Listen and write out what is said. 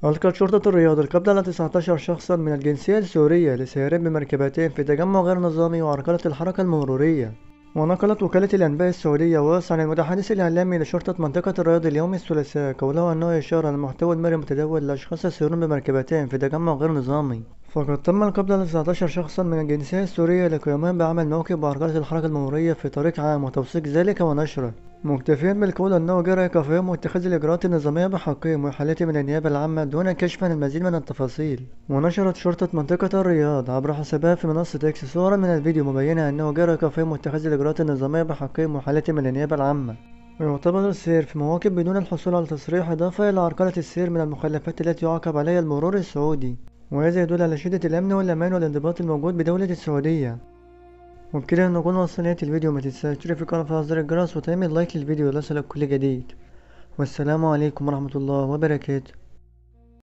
ألقت شرطة الرياض القبض على 19 شخصا من الجنسية السورية لسيارين بمركبتين في تجمع غير نظامي وعرقلة الحركة المرورية. ونقلت وكالة الأنباء السعودية واس عن المتحدث الإعلامي لشرطة منطقة الرياض اليوم الثلاثاء قوله أنه يشار على المحتوى المرئي المتداول لأشخاص يسيرون بمركبتين في تجمع غير نظامي. فقد تم القبض على 19 شخصا من الجنسية السورية لقيامهم بعمل موكب وعرقلة الحركة المرورية في طريق عام وتوثيق ذلك ونشره، مكتفيا بالقول أنه جرى إيقافهم واتخاذ الإجراءات النظامية بحقهم وإحالتهم من النيابة العامة دون كشف عن المزيد من التفاصيل. ونشرت شرطة منطقة الرياض عبر حسابها في منصة إكس صورا من الفيديو مبينة أنه جرى إيقافهم واتخاذ الإجراءات النظامية بحقهم وإحالتهم من النيابة العامة. ويعتبر السير في مواكب بدون الحصول على تصريح إضافة إلى عرقلة السير من المخلفات التي يعاقب عليها المرور السعودي، وهذا يدل على شدة الأمن والأمان والانضباط الموجود بدولة السعودية. وبكده نكون وصلنا الفيديو، ما تنساش تشترك في القناة وتفعل زر الجرس وتعمل لايك للفيديو ليصلك كل جديد. والسلام عليكم ورحمة الله وبركاته.